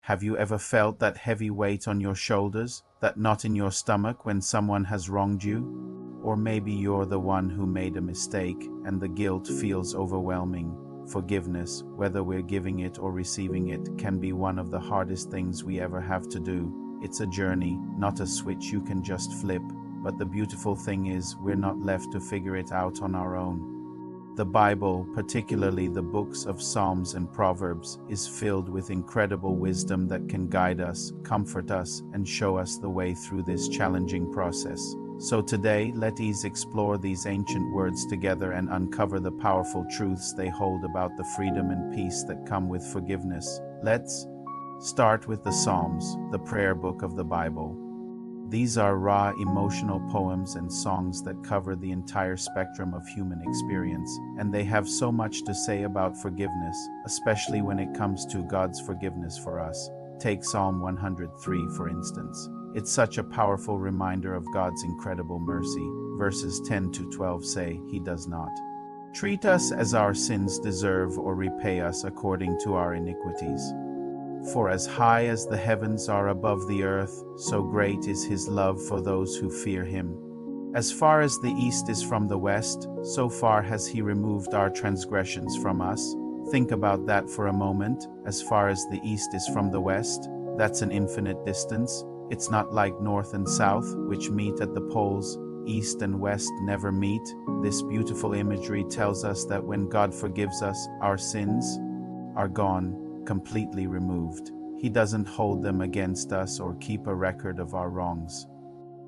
Have you ever felt that heavy weight on your shoulders, that knot in your stomach when someone has wronged you? Or maybe you're the one who made a mistake and the guilt feels overwhelming. Forgiveness, whether we're giving it or receiving it, can be one of the hardest things we ever have to do. It's a journey, not a switch you can just flip. But the beautiful thing is, we're not left to figure it out on our own. The Bible, particularly the books of Psalms and Proverbs, is filled with incredible wisdom that can guide us, comfort us, and show us the way through this challenging process. So today, let's explore these ancient words together and uncover the powerful truths they hold about the freedom and peace that come with forgiveness. Let's start with the Psalms, the prayer book of the Bible. These are raw, emotional poems and songs that cover the entire spectrum of human experience, and they have so much to say about forgiveness, especially when it comes to God's forgiveness for us. Take Psalm 103, for instance. It's such a powerful reminder of God's incredible mercy. Verses 10 to 12 say, He does not treat us as our sins deserve or repay us according to our iniquities. For as high as the heavens are above the earth, so great is His love for those who fear Him. As far as the east is from the west, so far has He removed our transgressions from us. Think about that for a moment. As far as the east is from the west, that's an infinite distance. It's not like north and south, which meet at the poles. East and west never meet. This beautiful imagery tells us that when God forgives us, our sins are gone, completely removed. He doesn't hold them against us or keep a record of our wrongs.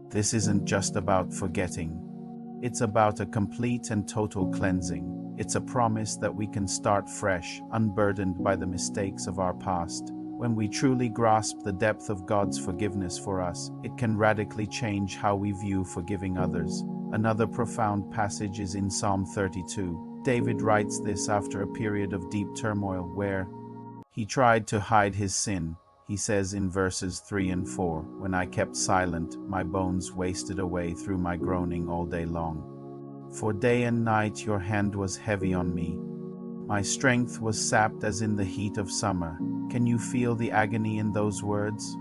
This isn't just about forgetting. It's about a complete and total cleansing. It's a promise that we can start fresh, unburdened by the mistakes of our past. When we truly grasp the depth of God's forgiveness for us, it can radically change how we view forgiving others. Another profound passage is in Psalm 32. David writes this after a period of deep turmoil where he tried to hide his sin. He says in verses 3 and 4, When I kept silent, my bones wasted away through my groaning all day long. For day and night your hand was heavy on me. My strength was sapped as in the heat of summer. Can you feel the agony in those words?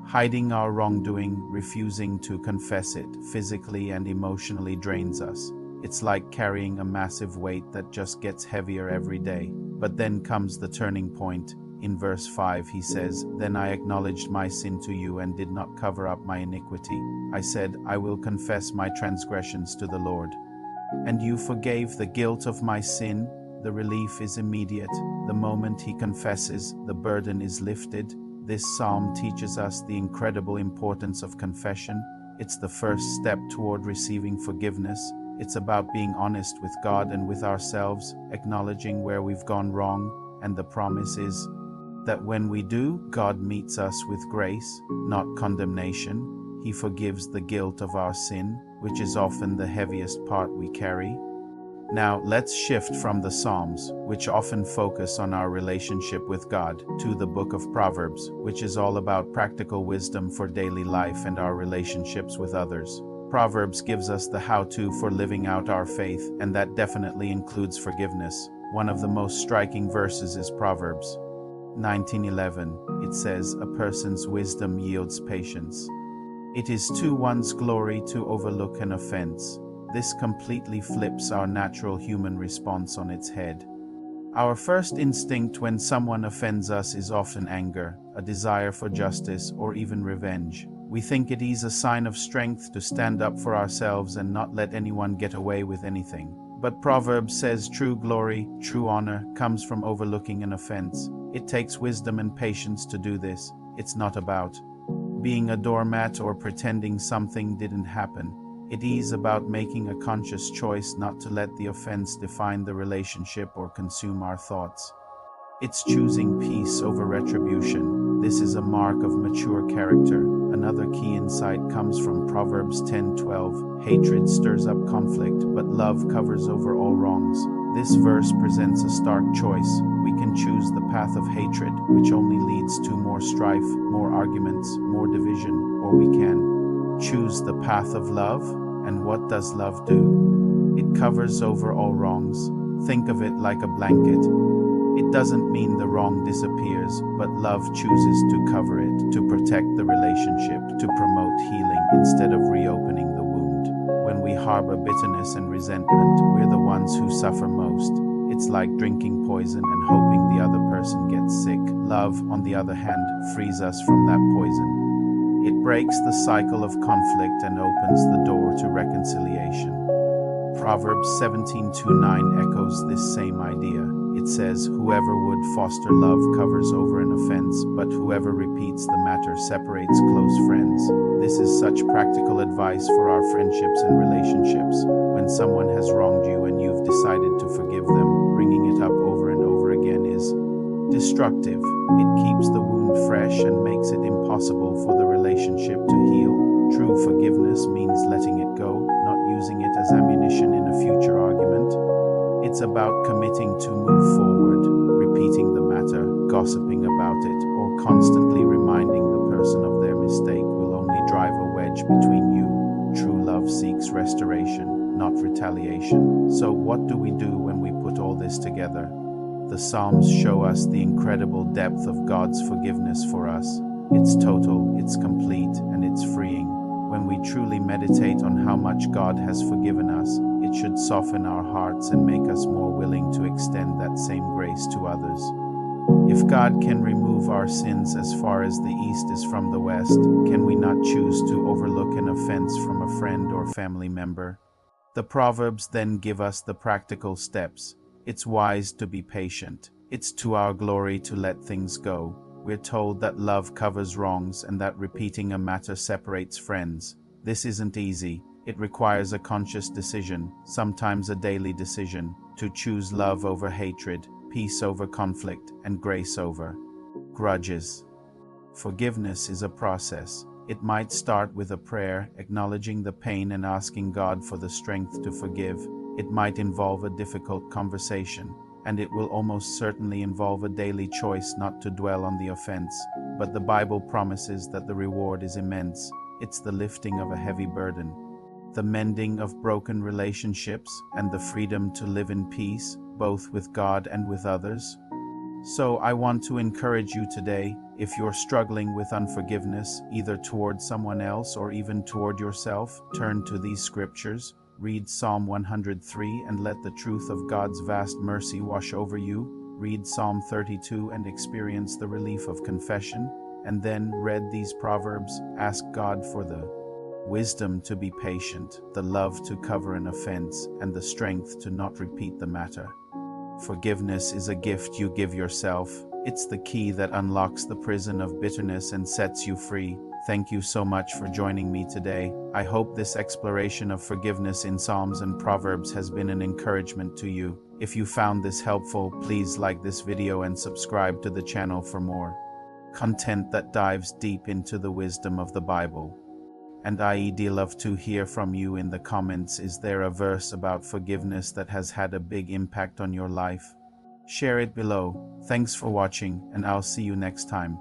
Hiding our wrongdoing, refusing to confess it, physically and emotionally drains us. It's like carrying a massive weight that just gets heavier every day. But then comes the turning point. In verse 5 he says, Then I acknowledged my sin to you and did not cover up my iniquity. I said, I will confess my transgressions to the Lord. And you forgave the guilt of my sin. The relief is immediate. The moment he confesses, the burden is lifted. This psalm teaches us the incredible importance of confession. It's the first step toward receiving forgiveness. It's about being honest with God and with ourselves, acknowledging where we've gone wrong, and the promise is that when we do, God meets us with grace, not condemnation. He forgives the guilt of our sin, which is often the heaviest part we carry. Now, let's shift from the Psalms, which often focus on our relationship with God, to the book of Proverbs, which is all about practical wisdom for daily life and our relationships with others. Proverbs gives us the how-to for living out our faith, and that definitely includes forgiveness. One of the most striking verses is Proverbs 19:11. It says, A person's wisdom yields patience. It is to one's glory to overlook an offense. This completely flips our natural human response on its head. Our first instinct when someone offends us is often anger, a desire for justice, or even revenge. We think it is a sign of strength to stand up for ourselves and not let anyone get away with anything. But Proverbs says true glory, true honor, comes from overlooking an offense. It takes wisdom and patience to do this. It's not about being a doormat or pretending something didn't happen. It is about making a conscious choice not to let the offense define the relationship or consume our thoughts. It's choosing peace over retribution. This is a mark of mature character. Another key insight comes from Proverbs 10:12. Hatred stirs up conflict, but love covers over all wrongs. This verse presents a stark choice. We can choose the path of hatred, which only leads to more strife, more arguments, more division, or we can choose the path of love. And what does love do? It covers over all wrongs. Think of it like a blanket. It doesn't mean the wrong disappears, but love chooses to cover it, to protect the relationship, to promote healing instead of reopening the wound. When we harbor bitterness and resentment, we're the ones who suffer most. It's like drinking poison and hoping the other person gets sick. Love, on the other hand, frees us from that poison. It breaks the cycle of conflict and opens the door to reconciliation. Proverbs 17:9 echoes this same idea. It says, "Whoever would foster love covers over an offense, but whoever repeats the matter separates close friends." This is such practical advice for our friendships and relationships. When someone has wronged you and you've decided to forgive them, bringing it up over and over again is destructive. It keeps the wound fresh and makes it impossible for the relationship to heal. True forgiveness means letting it go, not using it as ammunition in a future argument. It's about committing to move forward. Repeating the matter, gossiping about it, or constantly reminding the person of their mistake will only drive a wedge between you. True love seeks restoration, not retaliation. So what do we do when we put all this together? The Psalms show us the incredible depth of God's forgiveness for us. It's total, it's complete, and it's freeing. When we truly meditate on how much God has forgiven us, it should soften our hearts and make us more willing to extend that same grace to others. If God can remove our sins as far as the east is from the west, can we not choose to overlook an offense from a friend or family member? The Proverbs then give us the practical steps. It's wise to be patient. It's to our glory to let things go. We're told that love covers wrongs and that repeating a matter separates friends. This isn't easy. It requires a conscious decision, sometimes a daily decision, to choose love over hatred, peace over conflict, and grace over grudges. Forgiveness is a process. It might start with a prayer, acknowledging the pain and asking God for the strength to forgive. It might involve a difficult conversation, and it will almost certainly involve a daily choice not to dwell on the offense. But the Bible promises that the reward is immense. It's the lifting of a heavy burden, the mending of broken relationships, and the freedom to live in peace, both with God and with others. So I want to encourage you today, if you're struggling with unforgiveness, either toward someone else or even toward yourself, turn to these scriptures. Read Psalm 103 and let the truth of God's vast mercy wash over you. Read Psalm 32 and experience the relief of confession. And then read these Proverbs. Ask God for the wisdom to be patient, the love to cover an offense, and the strength to not repeat the matter. Forgiveness is a gift you give yourself. It's the key that unlocks the prison of bitterness and sets you free. Thank you so much for joining me today. I hope this exploration of forgiveness in Psalms and Proverbs has been an encouragement to you. If you found this helpful, please like this video and subscribe to the channel for more content that dives deep into the wisdom of the Bible. And I'd love to hear from you in the comments. Is there a verse about forgiveness that has had a big impact on your life? Share it below. Thanks for watching, and I'll see you next time.